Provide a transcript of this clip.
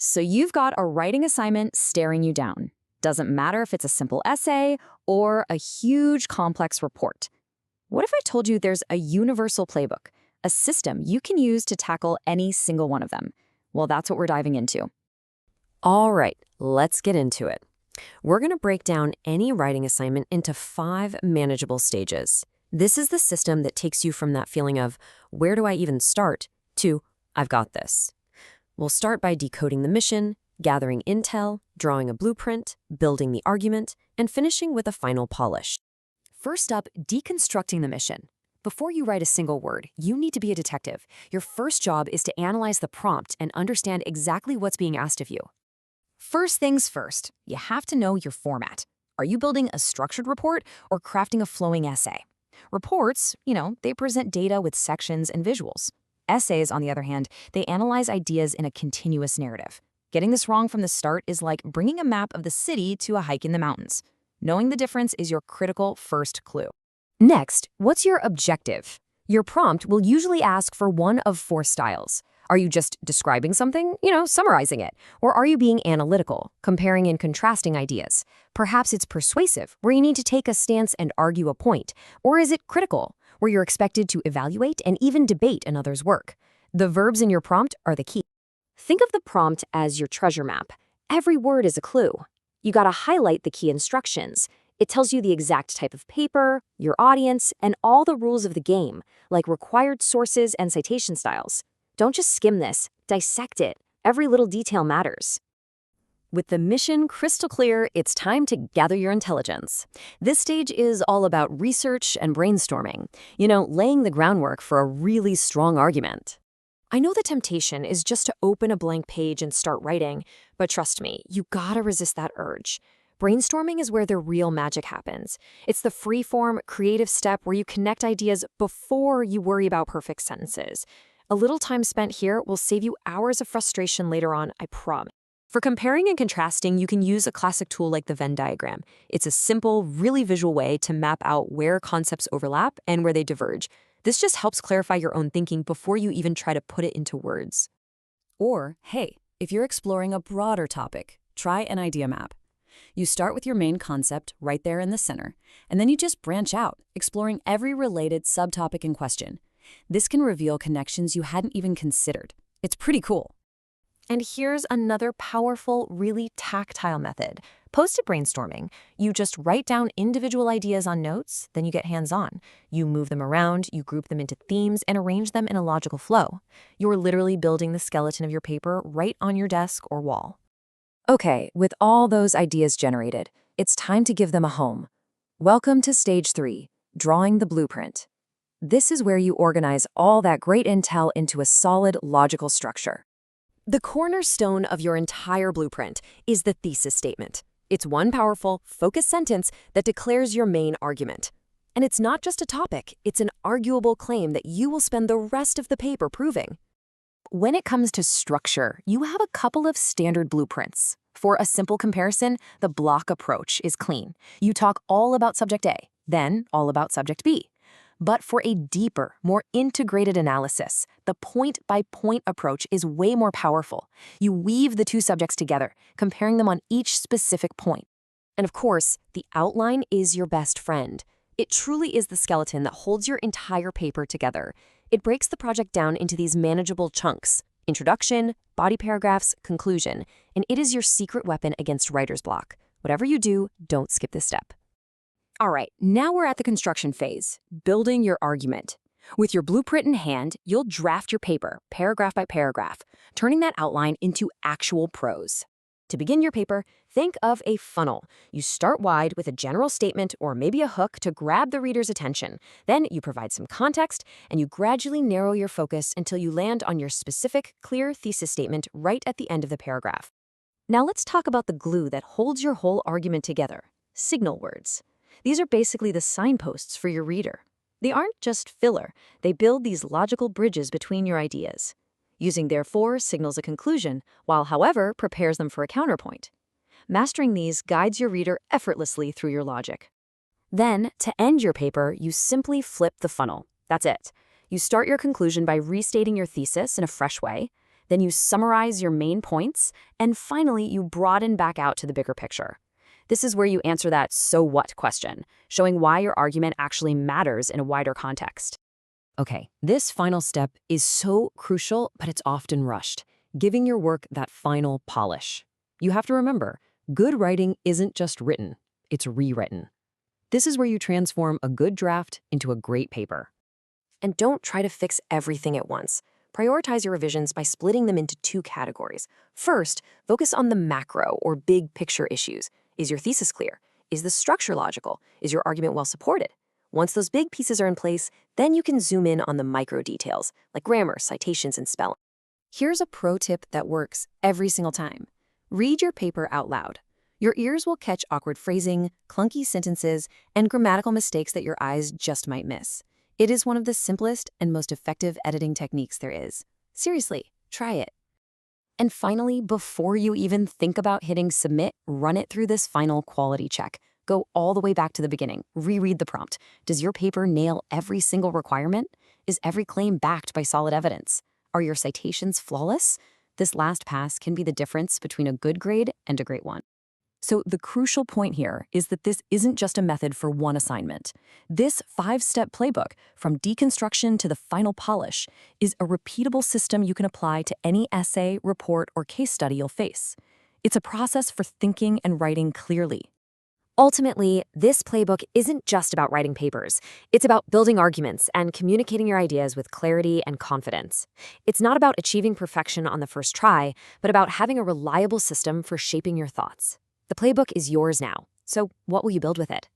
So you've got a writing assignment staring you down. Doesn't matter if it's a simple essay or a huge complex report. What if I told you there's a universal playbook, a system you can use to tackle any single one of them? Well, that's what we're diving into. All right, let's get into it. We're going to break down any writing assignment into 5 manageable stages. This is the system that takes you from that feeling of, where do I even start, to, I've got this. We'll start by decoding the mission, gathering intel, drawing a blueprint, building the argument, and finishing with a final polish. First up, deconstructing the mission. Before you write a single word, you need to be a detective. Your first job is to analyze the prompt and understand exactly what's being asked of you. First things first, you have to know your format. Are you building a structured report or crafting a flowing essay? Reports, they present data with sections and visuals. Essays, on the other hand, they analyze ideas in a continuous narrative. Getting this wrong from the start is like bringing a map of the city to a hike in the mountains. Knowing the difference is your critical first clue. Next, what's your objective? Your prompt will usually ask for one of 4 styles. Are you just describing something, summarizing it? Or are you being analytical, comparing and contrasting ideas? Perhaps it's persuasive, where you need to take a stance and argue a point. Or is it critical, where you're expected to evaluate and even debate another's work? The verbs in your prompt are the key. Think of the prompt as your treasure map. Every word is a clue. You gotta highlight the key instructions. It tells you the exact type of paper, your audience, and all the rules of the game, like required sources and citation styles. Don't just skim this, dissect it. Every little detail matters. With the mission crystal clear, it's time to gather your intelligence. This stage is all about research and brainstorming, laying the groundwork for a really strong argument. I know the temptation is just to open a blank page and start writing, but trust me, you gotta resist that urge. Brainstorming is where the real magic happens. It's the free-form, creative step where you connect ideas before you worry about perfect sentences. A little time spent here will save you hours of frustration later on, I promise. For comparing and contrasting, you can use a classic tool like the Venn diagram. It's a simple, really visual way to map out where concepts overlap and where they diverge. This just helps clarify your own thinking before you even try to put it into words. Or, hey, if you're exploring a broader topic, try an idea map. You start with your main concept right there in the center, and then you just branch out, exploring every related subtopic in question. This can reveal connections you hadn't even considered. It's pretty cool. And here's another powerful, really tactile method. Post-it brainstorming. You just write down individual ideas on notes, then you get hands-on. You move them around, you group them into themes, and arrange them in a logical flow. You're literally building the skeleton of your paper right on your desk or wall. Okay, with all those ideas generated, it's time to give them a home. Welcome to Stage 3, drawing the blueprint. This is where you organize all that great intel into a solid, logical structure. The cornerstone of your entire blueprint is the thesis statement. It's one powerful, focused sentence that declares your main argument. And it's not just a topic, it's an arguable claim that you will spend the rest of the paper proving. When it comes to structure, you have a couple of standard blueprints. For a simple comparison, the block approach is clean. You talk all about subject A, then all about subject B. But for a deeper, more integrated analysis, the point-by-point approach is way more powerful. You weave the 2 subjects together, comparing them on each specific point. And of course, the outline is your best friend. It truly is the skeleton that holds your entire paper together. It breaks the project down into these manageable chunks: introduction, body paragraphs, conclusion, and it is your secret weapon against writer's block. Whatever you do, don't skip this step. All right, now we're at the construction phase, building your argument. With your blueprint in hand, you'll draft your paper, paragraph by paragraph, turning that outline into actual prose. To begin your paper, think of a funnel. You start wide with a general statement or maybe a hook to grab the reader's attention. Then you provide some context, and you gradually narrow your focus until you land on your specific, clear thesis statement right at the end of the paragraph. Now let's talk about the glue that holds your whole argument together: signal words. These are basically the signposts for your reader. They aren't just filler. They build these logical bridges between your ideas. Using therefore signals a conclusion, while however prepares them for a counterpoint. Mastering these guides your reader effortlessly through your logic. Then, to end your paper, you simply flip the funnel. That's it. You start your conclusion by restating your thesis in a fresh way. Then you summarize your main points, and finally, you broaden back out to the bigger picture. This is where you answer that "so what" question, showing why your argument actually matters in a wider context. Okay, this final step is so crucial, but it's often rushed, giving your work that final polish. You have to remember, good writing isn't just written, it's rewritten. This is where you transform a good draft into a great paper. And don't try to fix everything at once. Prioritize your revisions by splitting them into two categories. First, focus on the macro or big picture issues. Is your thesis clear? Is the structure logical? Is your argument well supported? Once those big pieces are in place, then you can zoom in on the micro details, like grammar, citations, and spelling. Here's a pro tip that works every single time. Read your paper out loud. Your ears will catch awkward phrasing, clunky sentences, and grammatical mistakes that your eyes just might miss. It is one of the simplest and most effective editing techniques there is. Seriously, try it. And finally, before you even think about hitting submit, run it through this final quality check. Go all the way back to the beginning. Reread the prompt. Does your paper nail every single requirement? Is every claim backed by solid evidence? Are your citations flawless? This last pass can be the difference between a good grade and a great one. So the crucial point here is that this isn't just a method for one assignment. This 5-step playbook, from deconstruction to the final polish, is a repeatable system you can apply to any essay, report, or case study you'll face. It's a process for thinking and writing clearly. Ultimately, this playbook isn't just about writing papers. It's about building arguments and communicating your ideas with clarity and confidence. It's not about achieving perfection on the first try, but about having a reliable system for shaping your thoughts. The playbook is yours now, so what will you build with it?